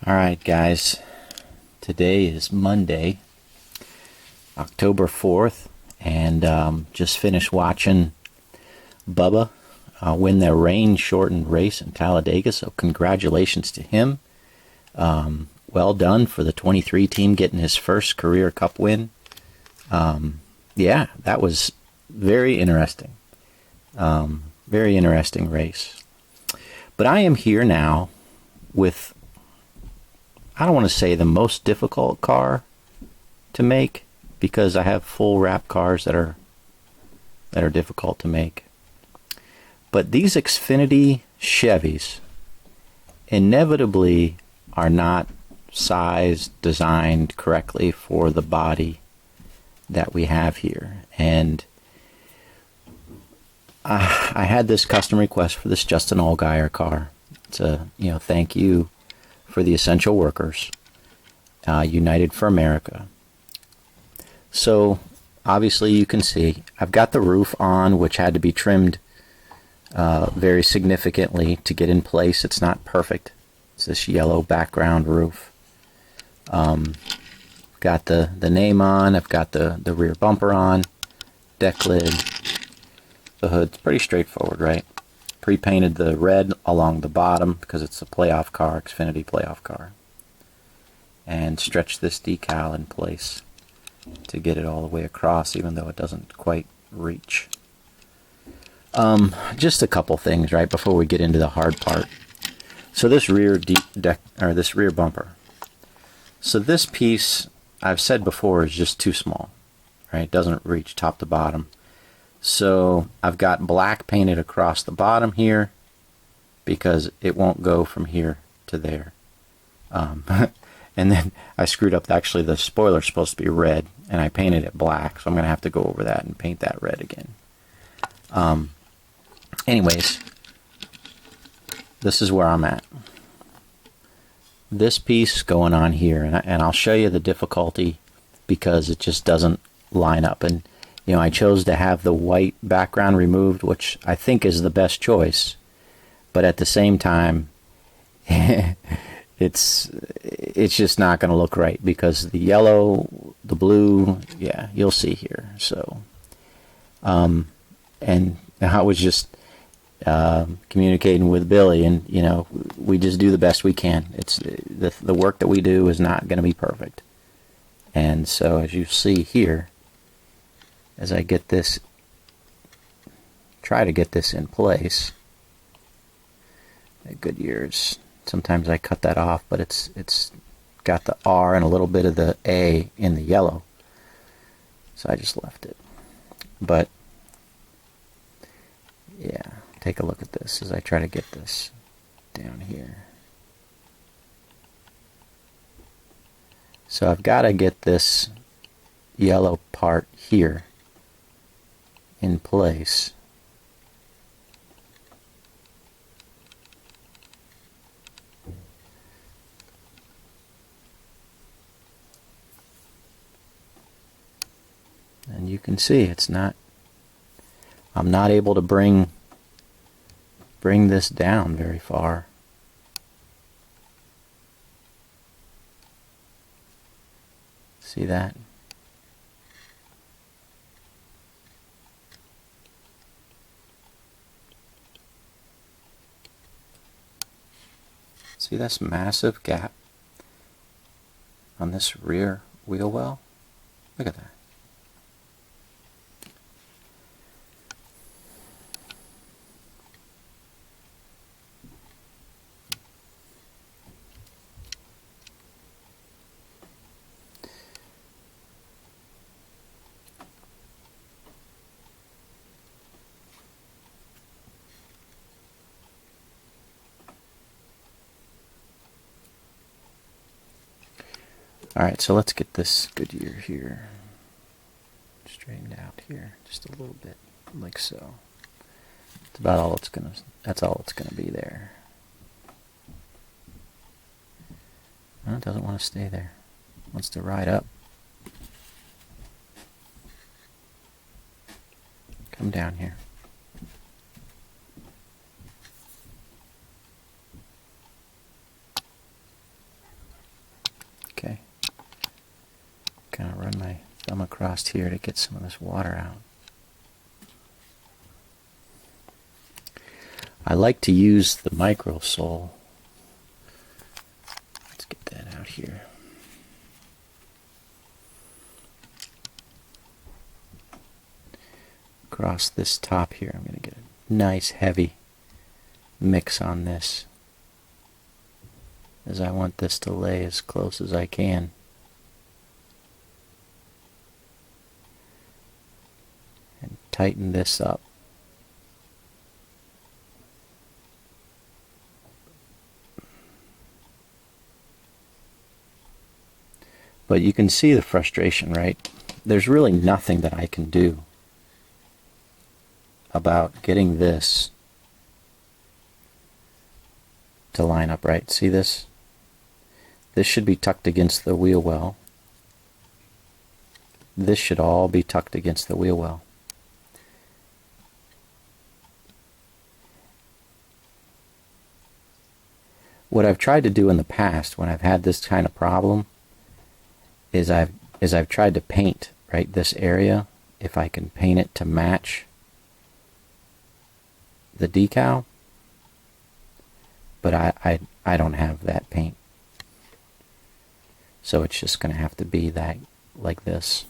Alright guys, today is Monday, October 4th, and just finished watching Bubba win their rain-shortened race in Talladega, so congratulations to him. Well done for the 23 team getting his first career cup win. Yeah, that was very interesting. Very interesting race. But I am here now with, I don't want to say the most difficult car to make, because I have full wrap cars that are difficult to make. But these Xfinity Chevys inevitably are not sized, designed correctly for the body that we have here. And I had this custom request for this Justin Allgaier car. It's a, thank you for the essential workers, United for America. So obviously you can see I've got the roof on, which had to be trimmed very significantly to get in place. It's not perfect. It's this yellow background roof. Got the name on. I've got the rear bumper on, deck lid, the hood's pretty straightforward, right? Pre-painted the red along the bottom because it's a playoff car, Xfinity playoff car, and stretched this decal in place to get it all the way across, even though it doesn't quite reach. Just a couple things right before we get into the hard part. So this rear this rear bumper. So this piece, I've said before, is just too small, right? It doesn't reach top to bottom. So I've got black painted across the bottom here because it won't go from here to there. And then I screwed up. Actually, the spoiler's supposed to be red, and I painted it black, so I'm going to have to go over that and paint that red again. Anyways, this is where I'm at. This piece going on here, and I'll show you the difficulty because it just doesn't line up. And I chose to have the white background removed, which I think is the best choice. But at the same time, it's just not going to look right because the yellow, the blue, yeah, you'll see here. So, and I was just communicating with Billy, and we just do the best we can. It's the work that we do is not going to be perfect. And so, as you see here, as I get this, try to get this in place. At Goodyear's, sometimes I cut that off, but it's got the R and a little bit of the A in the yellow, so I just left it. But yeah, take a look at this as I try to get this down here. So I've got to get this yellow part here in place. And you can see I'm not able to bring this down very far. See that? See this massive gap on this rear wheel well? Look at that. Alright, so let's get this Goodyear here straightened out here just a little bit, like so. That's about all that's all it's gonna be there. Well, it doesn't want to stay there. It wants to ride up. Come down here. run my thumb across here to get some of this water out. I like to use the micro sole. Let's get that out here. Across this top here, I'm going to get a nice heavy mix on this, as I want this to lay as close as I can. And tighten this up. But you can see the frustration, right? There's really nothing that I can do about getting this to line up right. See this? This should be tucked against the wheel well. This should all be tucked against the wheel well. What I've tried to do in the past when I've had this kind of problem is I've tried to paint right this area, if I can paint it to match the decal, but I don't have that paint, so it's just going to have to be that like this.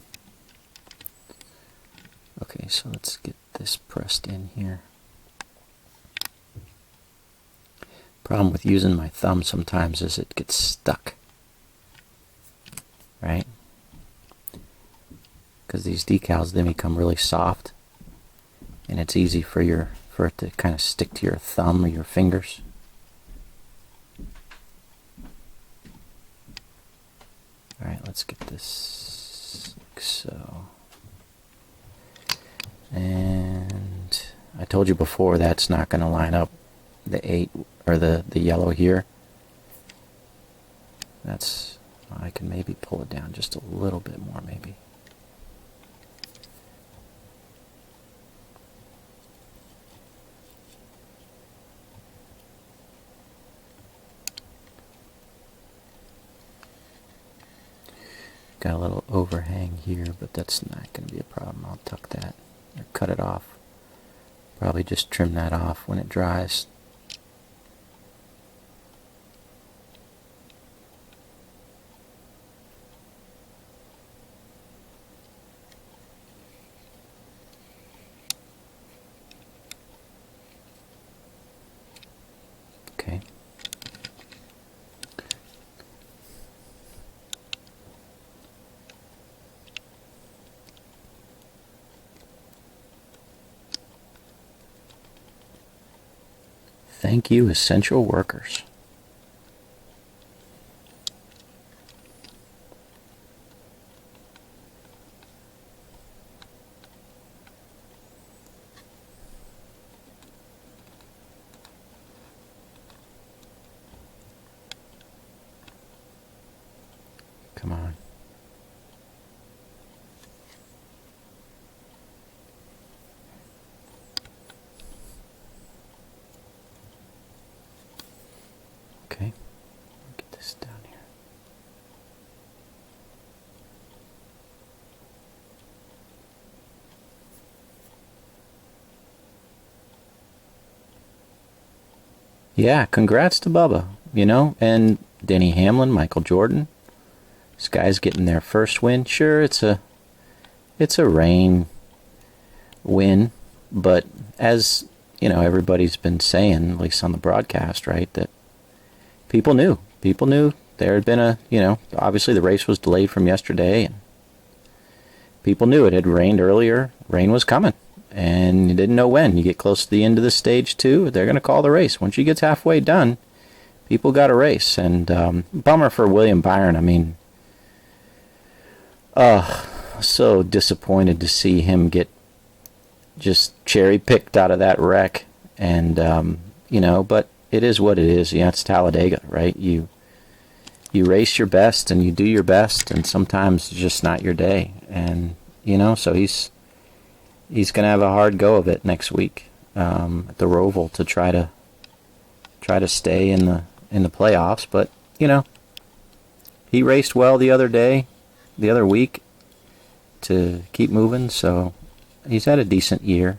Okay, so let's get this pressed in here. Problem with using my thumb sometimes is it gets stuck, right? Because these decals then become really soft, and it's easy for it to kind of stick to your thumb or your fingers. All right, let's get this like so. And I told you before that's not going to line up, the 8 or the yellow here. That's, I can maybe pull it down just a little bit more maybe. Got a little overhang here, but that's not going to be a problem. I'll tuck that or cut it off. Probably just trim that off when it dries. Okay. Thank you, essential workers. Come on. Okay, get this down here. Yeah, congrats to Bubba, and Denny Hamlin, Michael Jordan. This guy's getting their first win. Sure, it's a rain win, but as everybody's been saying, at least on the broadcast, right, that people knew there had been obviously the race was delayed from yesterday, and people knew it had rained earlier. Rain was coming, and you didn't know when. You get close to the end of the stage 2, they're going to call the race. Once you get halfway done, people got a race, and bummer for William Byron. I mean, so disappointed to see him get just cherry-picked out of that wreck, and but it is what it is. It's Talladega, right? You race your best and you do your best, and sometimes it's just not your day. And so he's going to have a hard go of it next week at the Roval to try to stay in the playoffs. But he raced well the other week, to keep moving, so he's had a decent year.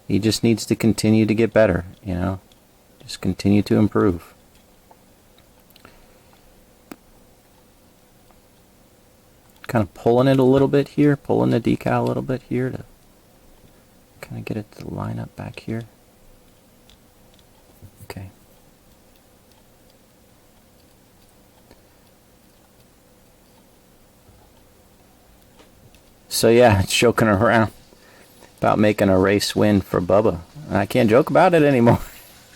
He just needs to continue to get better, you know, just continue to improve. Kind of pulling it a little bit here, pulling the decal a little bit here to kind of get it to line up back here. Okay. So yeah, it's joking around about making a race win for Bubba. And I can't joke about it anymore.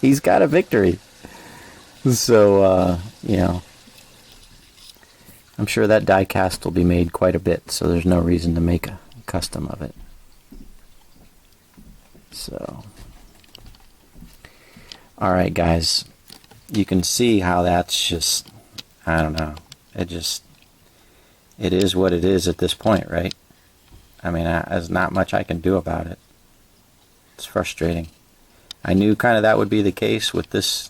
He's got a victory. So, you know, I'm sure that die cast will be made quite a bit, so there's no reason to make a custom of it. So, alright guys, you can see how that's just, I don't know, it is what it is at this point, right? I mean, there's not much I can do about it. It's frustrating. I knew kind of that would be the case with this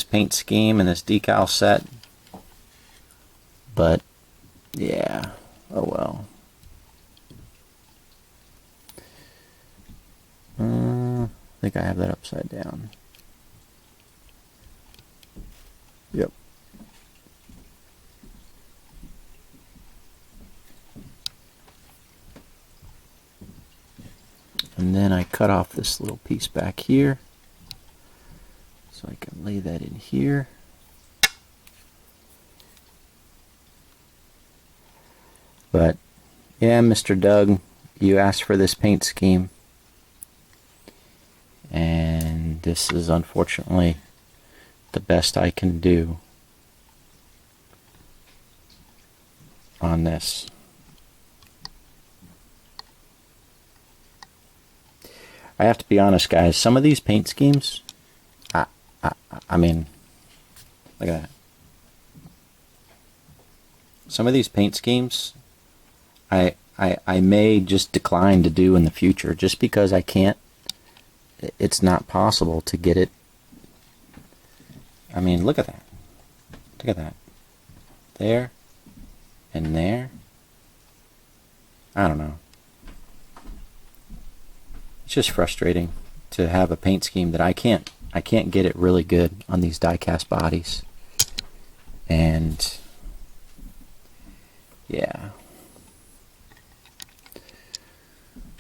paint scheme and this decal set. But, yeah, oh well. I think I have that upside down. Yep. And then I cut off this little piece back here, so I can lay that in here. But, yeah, Mr. Doug, you asked for this paint scheme. And this is unfortunately the best I can do on this. I have to be honest, guys, some of these paint schemes, I mean, look at that. Some of these paint schemes, I may just decline to do in the future, just because I can't, it's not possible to get it. I mean, look at that. Look at that. There and there. I don't know. It's just frustrating to have a paint scheme that I can't get it really good on these die-cast bodies. And yeah.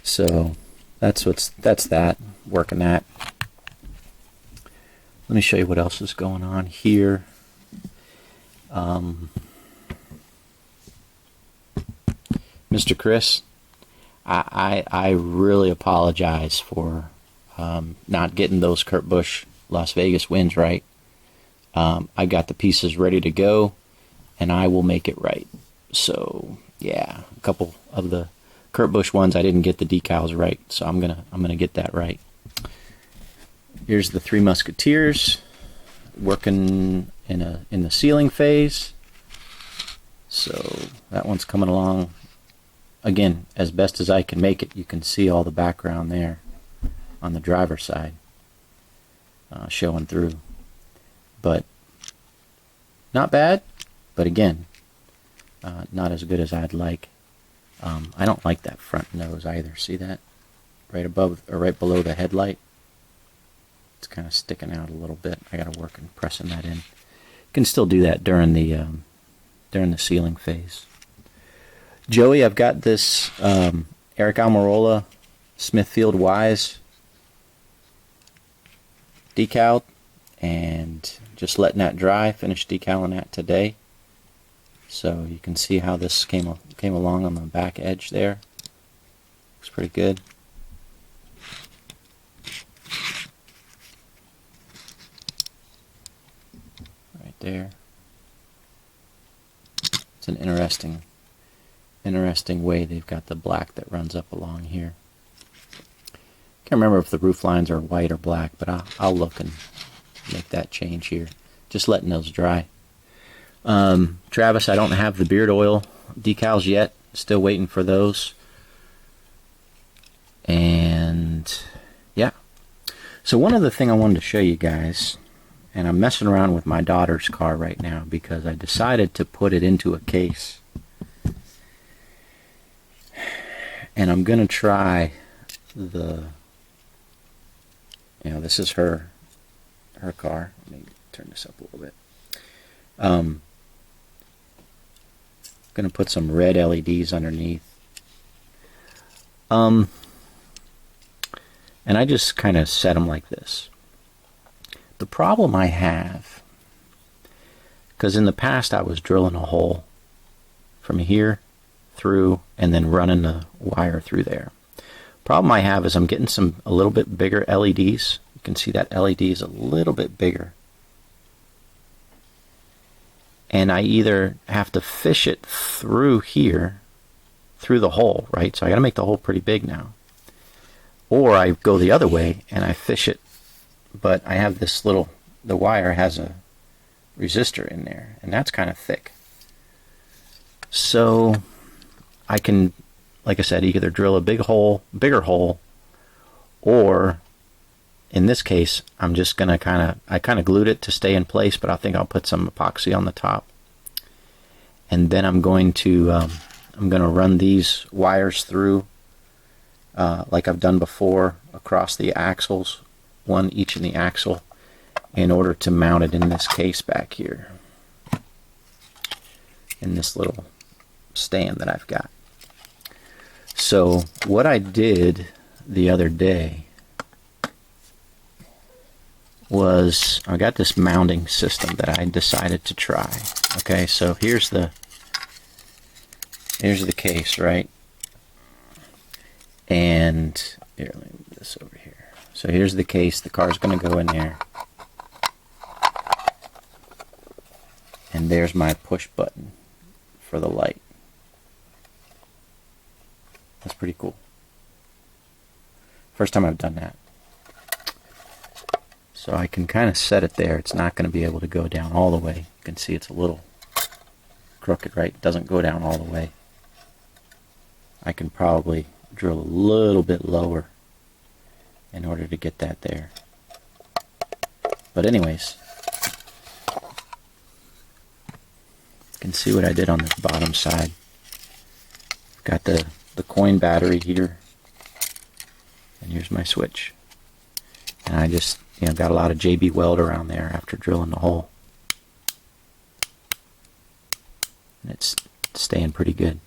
So that's that, working that. Let me show you what else is going on here. Mr. Chris, I really apologize for not getting those Kurt Busch Las Vegas wins right. I got the pieces ready to go, and I will make it right. So yeah, a couple of the Kurt Busch ones I didn't get the decals right, so I'm gonna get that right. Here's the Three Musketeers working in the sealing phase. So that one's coming along again as best as I can make it. You can see all the background there on the driver's side showing through, but not bad. But again, not as good as I'd like. I don't like that front nose either. See that? Right above or right below the headlight. It's kind of sticking out a little bit. I got to work on pressing that in. You can still do that during the sealing phase. Joey, I've got this Eric Almirola Smithfield Wise decaled, and just letting that dry. Finished decaling that today. So you can see how this came along on the back edge there. Looks pretty good. Right there. It's an interesting way they've got the black that runs up along here. Can't remember if the roof lines are white or black, but I'll look and make that change here. Just letting those dry. Travis, I don't have the beard oil decals yet. Still waiting for those. And yeah. So one other thing I wanted to show you guys, and I'm messing around with my daughter's car right now because I decided to put it into a case. And I'm going to try the, this is her car. Let me turn this up a little bit. Going to put some red LEDs underneath. And I just kind of set them like this. The problem I have, because in the past I was drilling a hole from here through and then running the wire through there. Problem I have is I'm getting a little bit bigger LEDs. You can see that LED is a little bit bigger. And I either have to fish it through here, through the hole, right? So I got to make the hole pretty big now. Or I go the other way and I fish it, but I have this the wire has a resistor in there, and that's kind of thick. So I can, like I said, either drill a bigger hole, or in this case, I'm just going to I kind of glued it to stay in place, but I think I'll put some epoxy on the top. And then I'm going to run these wires through, like I've done before, across the axles, one each in the axle, in order to mount it in this case back here, in this little stand that I've got. So what I did the other day was I got this mounting system that I decided to try. Okay, so here's the case, right? And here, let me move this over here. So here's the case. The car's going to go in there. And there's my push button for the light. That's pretty cool. First time I've done that. So I can kind of set it there. It's not going to be able to go down all the way. You can see it's a little crooked, right? It doesn't go down all the way. I can probably drill a little bit lower in order to get that there. But anyways, you can see what I did on the bottom side. Got the coin battery here, and here's my switch. And I just got a lot of JB Weld around there after drilling the hole. And it's staying pretty good.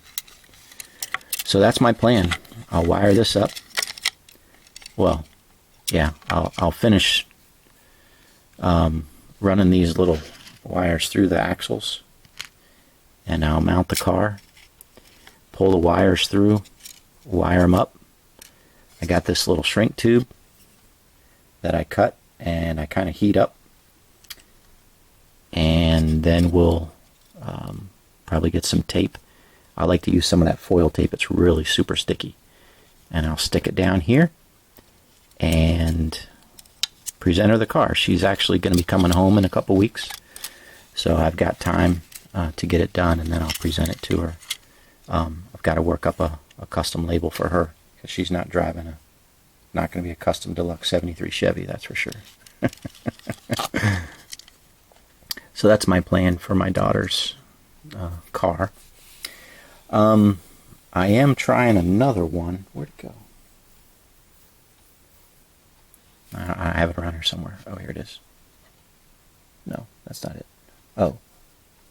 So that's my plan. I'll wire this up. Well, yeah, I'll finish running these little wires through the axles, and I'll mount the car, pull the wires through, wire them up. I got this little shrink tube that I cut and I kind of heat up, and then we'll probably get some tape. I like to use some of that foil tape. It's really super sticky. And I'll stick it down here and present her the car. She's actually going to be coming home in a couple weeks, so I've got time to get it done, and then I'll present it to her. I've got to work up a custom label for her, because she's not driving not going to be a custom deluxe 73 Chevy, that's for sure. So that's my plan for my daughter's car. I am trying another one. Where'd it go? I have it around here somewhere. Oh, here it is. No, that's not it. Oh,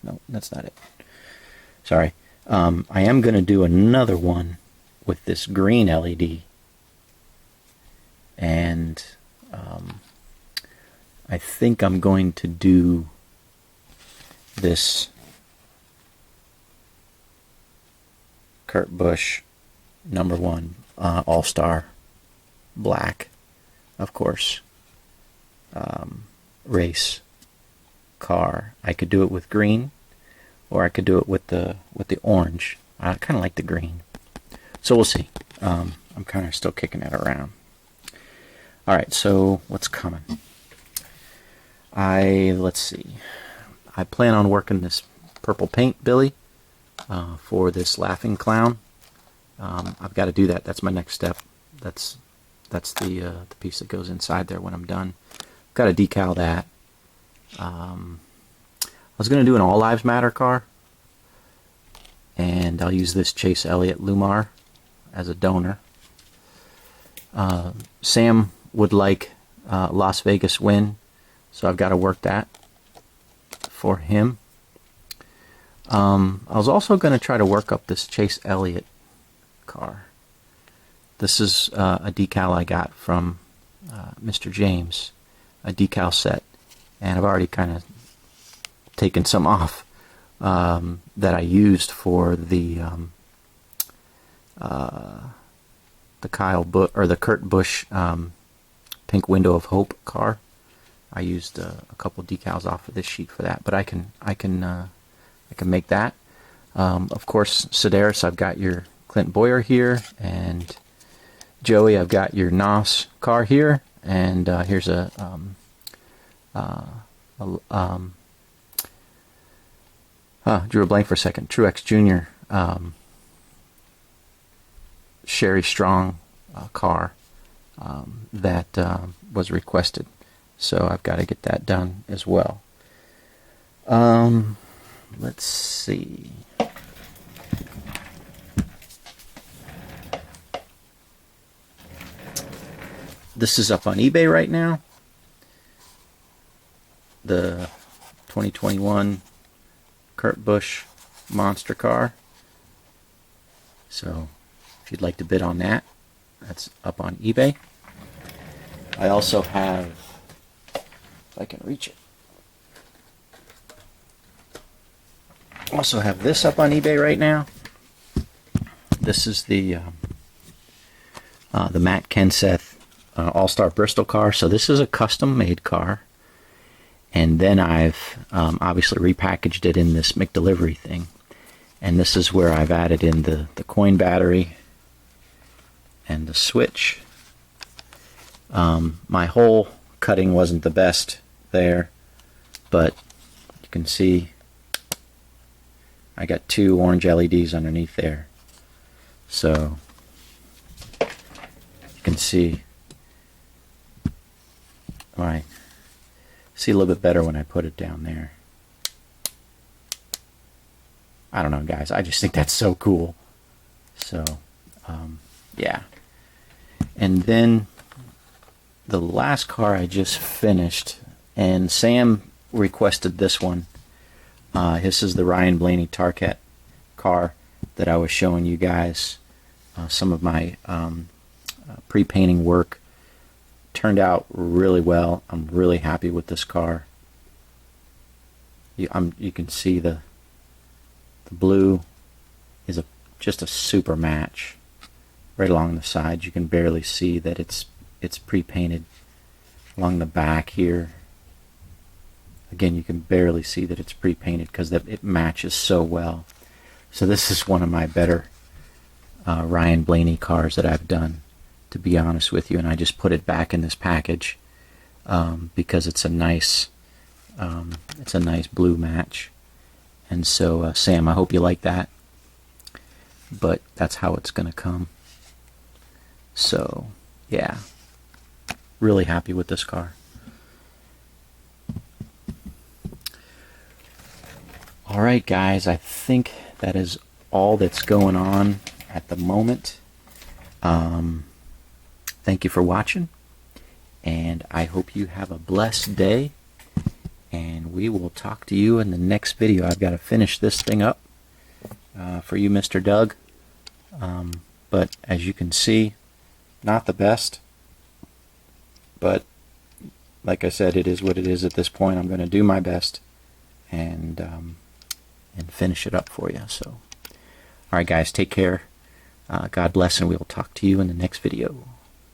no, that's not it. Sorry. I am going to do another one with this green LED. And I think I'm going to do this Kurt Busch #1 All-Star black, of course, race car. I could do it with green, or I could do it with the orange. I kind of like the green, so we'll see. I'm kind of still kicking it around. All right, so what's coming? Let's see. I plan on working this purple paint billy for this laughing clown. I've got to do that. That's my next step. That's the piece that goes inside there when I'm done. Got to decal that. I was going to do an All Lives Matter car, and I'll use this Chase Elliott Lumar as a donor. Sam would like Las Vegas win, so I've got to work that for him. I was also going to try to work up this Chase Elliott car. This is a decal I got from Mr. James, a decal set, and I've already kind of taken some off that I used for the Kurt Busch Pink Window of Hope car. I used a couple decals off of this sheet for that, but I can make that. Of course, Sedaris, I've got your Clint Boyer here, and Joey, I've got your NOS car here, and here's a drew a blank for a second. Truex Jr. Sherry Strong car that was requested, so I've got to get that done as well. Let's see. This is up on eBay right now. The 2021 Kurt Busch monster car. So if you'd like to bid on that, that's up on eBay. I also have, if I can reach it, I also have this up on eBay right now. This is the Matt Kenseth All-Star Bristol car. So this is a custom-made car, and then I've obviously repackaged it in this McDelivery thing. And this is where I've added in the coin battery and the switch. My hole cutting wasn't the best there, but you can see I got 2 orange LEDs underneath there. So you can see, alright, see a little bit better when I put it down there. I don't know, guys, I just think that's so cool. So yeah. And then the last car I just finished, and Sam requested this one. This is the Ryan Blaney Tarquette car that I was showing you guys. Some of my pre-painting work turned out really well. I'm really happy with this car. You can see the blue is just a super match. Right along the sides, you can barely see that it's pre-painted. Along the back here, again, you can barely see that it's pre-painted because it matches so well. So this is one of my better Ryan Blaney cars that I've done, to be honest with you. And I just put it back in this package because it's a nice blue match. And so Sam, I hope you like that. But that's how it's gonna come. So yeah, really happy with this car. Alright guys, I think that is all that's going on at the moment. Thank you for watching, and I hope you have a blessed day, and we will talk to you in the next video. I've got to finish this thing up for you, Mr. Doug, but as you can see, not the best, but like I said, it is what it is at this point. I'm going to do my best and finish it up for you. So, alright guys, take care. God bless, and we'll talk to you in the next video.